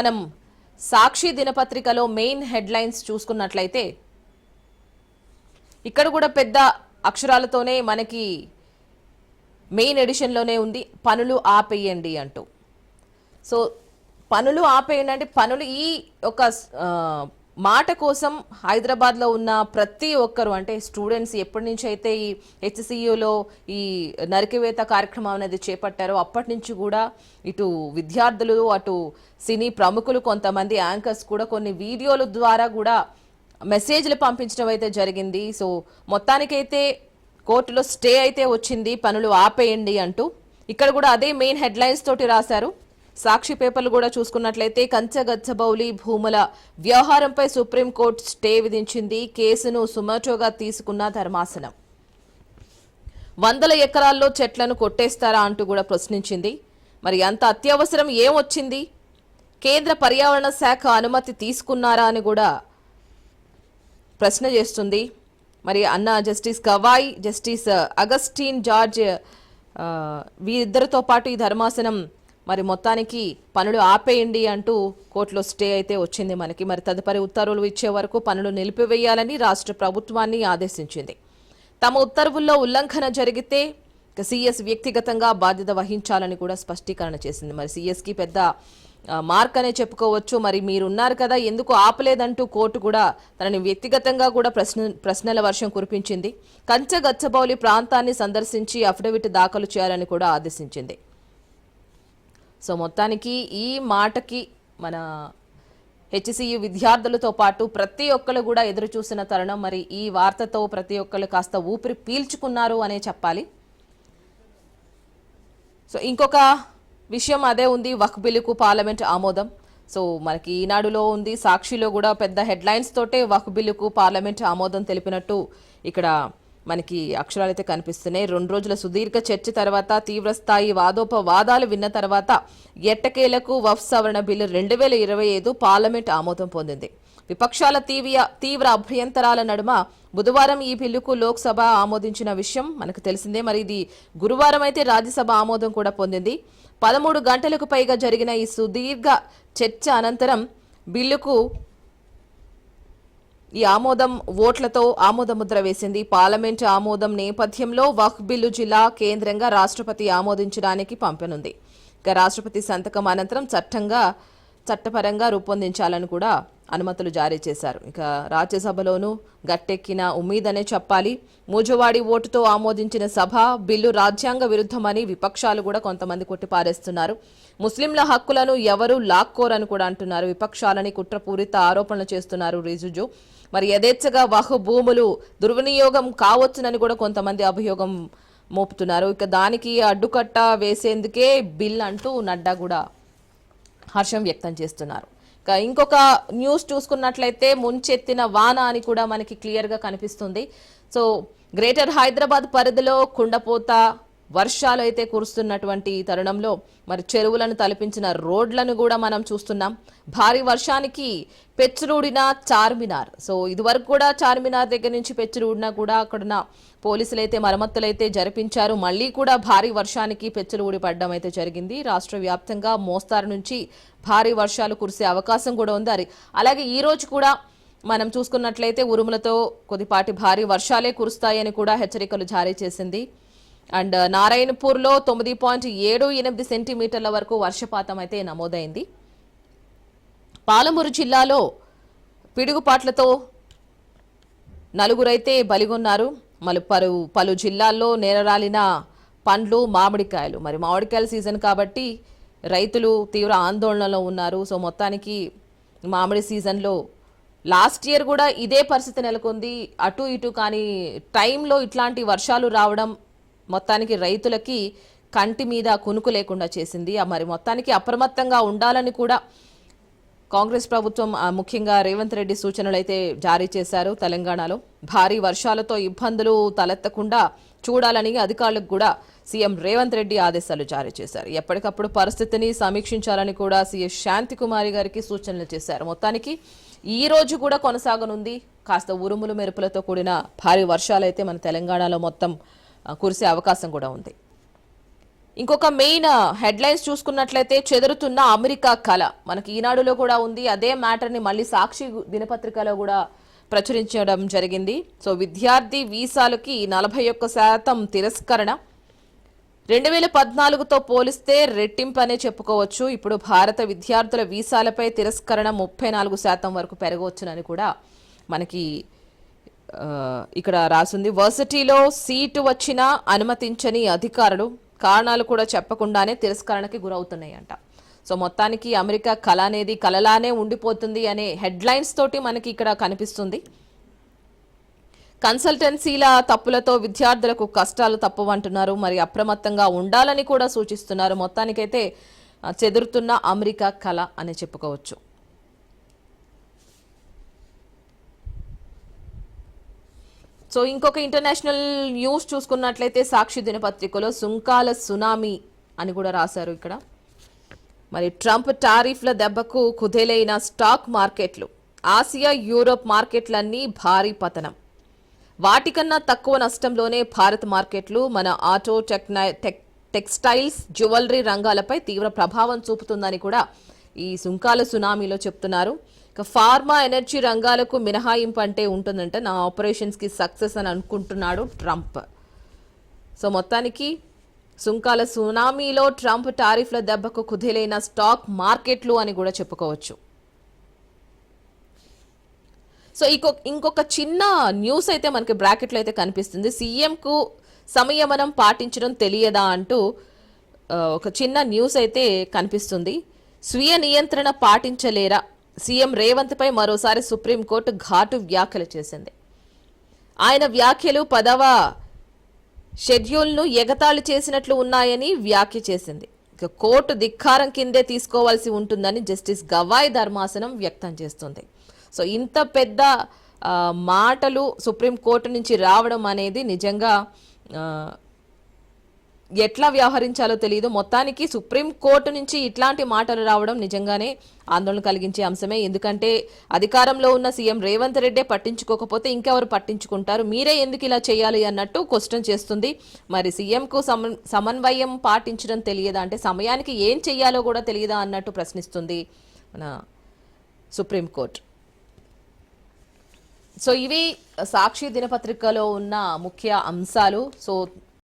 మనం సాక్షి దినపత్రికలో main headlines చూసుకున్నట్లయితే ఇక్కడ కూడా పెద్ద అక్షరాలతోనే మనకి మెయిన్ ఎడిషన్లోనే ఉంది, పనులు ఆపేయండి అంటూ. సో పనులు ఆపేయండి అంటే పనులు ఈ ఒక మాట కోసం హైదరాబాద్లో ఉన్న ప్రతి ఒక్కరు అంటే స్టూడెంట్స్ ఎప్పటి నుంచి అయితే ఈ హెచ్సియులో ఈ నరికివేత కార్యక్రమం అనేది చేపట్టారో అప్పటి నుంచి కూడా ఇటు విద్యార్థులు అటు సినీ ప్రముఖులు కొంతమంది యాంకర్స్ కూడా కొన్ని వీడియోల ద్వారా కూడా మెసేజ్లు పంపించడం అయితే జరిగింది. సో మొత్తానికైతే కోర్టులో స్టే అయితే వచ్చింది, పనులు ఆపేయండి అంటూ. ఇక్కడ కూడా అదే మెయిన్ హెడ్లైన్స్ తోటి రాశారు. సాక్షి పేపర్లు కూడా చూసుకున్నట్లయితే కంచగచ్చబౌలి భూముల వ్యవహారంపై సుప్రీంకోర్టు స్టే విధించింది, కేసును సుమోటోగా తీసుకున్న ధర్మాసనం. 100 ఎకరాల్లో చెట్లను కొట్టేస్తారా అంటూ కూడా ప్రశ్నించింది. మరి అంత అత్యవసరం ఏమొచ్చింది, కేంద్ర పర్యావరణ శాఖ అనుమతి తీసుకున్నారా అని కూడా ప్రశ్న చేస్తుంది. మరి అన్న justice Gavai, justice Augustine George వీరిద్దరితో పాటు ఈ ధర్మాసనం మరి మొత్తానికి పనులు ఆపేయండి అంటూ కోర్టులో స్టే అయితే వచ్చింది మనకి. మరి తదుపరి ఉత్తర్వులు ఇచ్చే వరకు పనులు నిలిపివేయాలని రాష్ట్ర ప్రభుత్వాన్ని ఆదేశించింది. తమ ఉత్తర్వుల్లో ఉల్లంఘన జరిగితే సీఎస్ వ్యక్తిగతంగా బాధ్యత వహించాలని కూడా స్పష్టీకరణ చేసింది. మరి సీఎస్కి పెద్ద మార్క్ అనే చెప్పుకోవచ్చు. మరి మీరున్నారు కదా ఎందుకు ఆపలేదంటూ కోర్టు కూడా తనని వ్యక్తిగతంగా కూడా ప్రశ్నల వర్షం కురిపించింది. కంచగచ్చబౌలి ప్రాంతాన్ని సందర్శించి అఫిడవిట్ దాఖలు చేయాలని కూడా ఆదేశించింది. సో మొత్తానికి ఈ మాటకి మన హెచ్సియు విద్యార్థులతో పాటు ప్రతి ఒక్కరు కూడా ఎదురు చూసిన తరుణం. మరి ఈ వార్తతో ప్రతి ఒక్కరు కాస్త ఊపిరి పీల్చుకున్నారు అనే చెప్పాలి. సో ఇంకొక విషయం అదే ఉంది, వక్ఫ్ బిల్లుకు పార్లమెంట్ ఆమోదం. సో మనకి ఈనాడులో ఉంది, సాక్షిలో కూడా పెద్ద హెడ్లైన్స్ తోటే వక్ఫ్ బిల్లుకు పార్లమెంట్ ఆమోదం తెలిపినట్టు ఇక్కడ మనకి అక్షరాలు అయితే కనిపిస్తున్నాయి. 2 రోజుల సుదీర్ఘ చర్చ తర్వాత తీవ్రస్థాయి వాదోపవాదాలు విన్న తర్వాత ఎట్టకేలకు వక్ఫ్ సవరణ బిల్లు 2025 పార్లమెంట్ ఆమోదం పొందింది. విపక్షాల తీవ్ర అభ్యంతరాల నడుమ బుధవారం ఈ బిల్లుకు లోక్సభ ఆమోదించిన విషయం మనకు తెలిసిందే. మరి ఇది గురువారం అయితే రాజ్యసభ ఆమోదం కూడా పొందింది. 13 గంటలకు పైగా జరిగిన ఈ సుదీర్ఘ చర్చ అనంతరం బిల్లుకు ఈ ఆమోదం ఓట్లతో ఆమోద ముద్ర వేసింది. పార్లమెంటు ఆమోదం నేపథ్యంలో వక్ఫ్ బిల్లు జిల్లా కేంద్రంగా రాష్ట్రపతి ఆమోదించడానికి పంపనుంది. ఇక రాష్ట్రపతి సంతకం అనంతరం చట్టపరంగా రూపొందించాలని కూడా అనుమతులు జారీ చేశారు. ఇక రాజ్యసభలోనూ గట్టెక్కిన ఉమ్మీదనే చెప్పాలి. మూజువాడి ఓటుతో ఆమోదించిన సభ బిల్లు రాజ్యాంగ విరుద్ధమని విపక్షాలు కూడా కొంతమంది కొట్టిపారేస్తున్నారు. ముస్లింల హక్కులను ఎవరూ లాక్కోరని కూడా అంటున్నారు. విపక్షాలని కుట్రపూరిత ఆరోపణలు చేస్తున్నారు రిజిజు. మరి యథేచ్ఛగా వక్ఫ్ భూములు దుర్వినియోగం కావచ్చునని కూడా కొంతమంది అభియోగం మోపుతున్నారు. ఇక దానికి అడ్డుకట్ట వేసేందుకే బిల్ అంటూ నడ్డా కూడా హర్షం వ్యక్తం చేస్తున్నారు. ఇంకొక న్యూస్ చూసుకున్నట్లయితే ముంచెత్తిన వాన అని కూడా మనకి క్లియర్గా కనిపిస్తుంది. సో గ్రేటర్ హైదరాబాద్ పరిధిలో కుండపోత వర్షాలు అయితే కురుస్తున్నటువంటి తరుణంలో మరి చెరువులను తలపించిన రోడ్లను కూడా మనం చూస్తున్నాం. భారీ వర్షానికి పెచ్చురూడిన చార్మినార్. సో ఇదివరకు కూడా చార్మినార్ దగ్గర నుంచి పెచ్చురూడినా కూడా అక్కడున్న పోలీసులు అయితే మరమ్మతులు అయితే జరిపించారు. మళ్ళీ కూడా భారీ వర్షానికి పెచ్చులు పడడం అయితే జరిగింది. రాష్ట్ర వ్యాప్తంగా మోస్తారు నుంచి భారీ వర్షాలు కురిసే అవకాశం కూడా ఉంది. అలాగే ఈ రోజు కూడా మనం చూసుకున్నట్లయితే ఉరుములతో కొద్దిపాటి భారీ వర్షాలే కురుస్తాయని కూడా హెచ్చరికలు జారీ చేసింది. అండ్ నారాయణపూర్లో 9.78 సెంటీమీటర్ల వరకు వర్షపాతం అయితే నమోదైంది. పాలమూరు జిల్లాలో పిడుగుపాట్లతో 4 అయితే బలిగొన్నారు. పలు జిల్లాల్లో నేలరాలిన పండ్లు, మామిడికాయలు. మరి మామిడికాయల సీజన్ కాబట్టి రైతులు తీవ్ర ఆందోళనలో ఉన్నారు. సో మొత్తానికి మామిడి సీజన్లో లాస్ట్ ఇయర్ కూడా ఇదే పరిస్థితి నెలకొంది. అటు ఇటు కానీ టైంలో ఇట్లాంటి వర్షాలు రావడం మొత్తానికి రైతులకి కంటి మీద కునుకు లేకుండా చేసింది. మరి మొత్తానికి అప్రమత్తంగా ఉండాలని కూడా కాంగ్రెస్ ప్రభుత్వం ముఖ్యంగా రేవంత్ రెడ్డి సూచనలు అయితే జారీ చేశారు. తెలంగాణలో భారీ వర్షాలతో ఇబ్బందులు తలెత్తకుండా చూడాలని అధికారులకు కూడా సీఎం రేవంత్ రెడ్డి ఆదేశాలు జారీ చేశారు. ఎప్పటికప్పుడు పరిస్థితిని సమీక్షించాలని కూడా సీఎస్ శాంతికుమారి గారికి సూచనలు చేశారు. మొత్తానికి ఈ రోజు కూడా కొనసాగనుంది. కాస్త ఉరుములు మెరుపులతో కూడిన భారీ వర్షాలు అయితే మన తెలంగాణలో మొత్తం కురిసే అవకాశం కూడా ఉంది. ఇంకొక మెయిన్ హెడ్లైన్స్ చూసుకున్నట్లయితే చెదురుతున్న అమెరికా కళ మనకి ఈనాడులో కూడా ఉంది. అదే మ్యాటర్ని మళ్ళీ సాక్షి దినపత్రికలో కూడా ప్రచురించడం జరిగింది. సో విద్యార్థి వీసాలకి 41% తిరస్కరణ 2014తో పోలిస్తే రెట్టింపు అనే చెప్పుకోవచ్చు. ఇప్పుడు భారత విద్యార్థుల వీసాలపై తిరస్కరణ 34% వరకు పెరగవచ్చునని కూడా మనకి ఇక్కడ రాసింది. వర్సిటీలో సీటు వచ్చినా అనుమతించని అధికారులు కారణాలు కూడా చెప్పకుండానే తిరస్కరణకి గురవుతున్నాయంట. సో మొత్తానికి అమెరికా కళ అనేది కలలానే ఉండిపోతుంది అనే హెడ్లైన్స్ తోటి మనకి ఇక్కడ కనిపిస్తుంది. కన్సల్టెన్సీల తప్పులతో విద్యార్థులకు కష్టాలు తప్పవంటున్నారు. మరి అప్రమత్తంగా ఉండాలని కూడా సూచిస్తున్నారు. మొత్తానికైతే చెదురుతున్న అమెరికా కళ అని చెప్పుకోవచ్చు. సో ఇంకొక ఇంటర్నేషనల్ న్యూస్ చూసుకున్నట్లయితే సాక్షి దినపత్రికలో సుంకాల సునామీ అని కూడా రాశారు ఇక్కడ. మరి ట్రంప్ టారిఫ్ల దెబ్బకు కుదేలైన స్టాక్ మార్కెట్లు, ఆసియా యూరోప్ మార్కెట్లన్నీ భారీ పతనం. వాటికన్నా తక్కువ నష్టంలోనే భారత్ మార్కెట్లు మన ఆటో, టెక్స్టైల్స్, జ్యువెలరీ రంగాలపై తీవ్ర ప్రభావం చూపుతుందని కూడా ఈ సుంకాల సునామీలో చెప్తున్నారు. ఇక ఫార్మా, ఎనర్జీ రంగాలకు మినహాయింపు అంటే ఉంటుందంటే నా ఆపరేషన్స్కి సక్సెస్ అని అనుకుంటున్నాడు ట్రంప్. సో మొత్తానికి సుంకాల సునామీలో ట్రంప్ టారిఫ్ల దెబ్బకు కుదేలైన స్టాక్ మార్కెట్లు అని కూడా చెప్పుకోవచ్చు. సో ఇంకొక చిన్న న్యూస్ అయితే మనకి బ్రాకెట్లో అయితే కనిపిస్తుంది. సీఎంకు సంయమనం పాటించడం తెలియదా అంటూ ఒక చిన్న న్యూస్ అయితే కనిపిస్తుంది. స్వీయ నియంత్రణ పాటించలేరా? సీఎం రేవంత్ పై మరోసారి సుప్రీంకోర్టు ఘాటు వ్యాఖ్యలు చేసింది. ఆయన వ్యాఖ్యలు 10వ షెడ్యూల్ను ఎగతాళి చేసినట్లు ఉన్నాయని వ్యాఖ్య చేసింది. ఇక కోర్టు ధిక్కారం కిందే తీసుకోవాల్సి ఉంటుందని జస్టిస్ గవాయ్ ధర్మాసనం వ్యక్తం చేస్తుంది. సో ఇంత పెద్ద మాటలు సుప్రీంకోర్టు నుంచి రావడం అనేది నిజంగా ఎట్లా వ్యవహరించాలో తెలియదు. మొత్తానికి సుప్రీంకోర్టు నుంచి ఇట్లాంటి మాటలు రావడం నిజంగానే ఆందోళన కలిగించే అంశమే. ఎందుకంటే అధికారంలో ఉన్న సీఎం రేవంత్ రెడ్డే పట్టించుకోకపోతే ఇంకెవరు పట్టించుకుంటారు? మీరే ఎందుకు ఇలా చేయాలి అన్నట్టు క్వశ్చన్ చేస్తుంది. మరి సీఎంకు సమన్వయం పాటించడం తెలియదా అంటే సమయానికి ఏం చెయ్యాలో కూడా తెలియదా అన్నట్టు ప్రశ్నిస్తుంది మన సుప్రీంకోర్టు. సో ఇవి సాక్షి దినపత్రికలో ఉన్న ముఖ్య అంశాలు. సో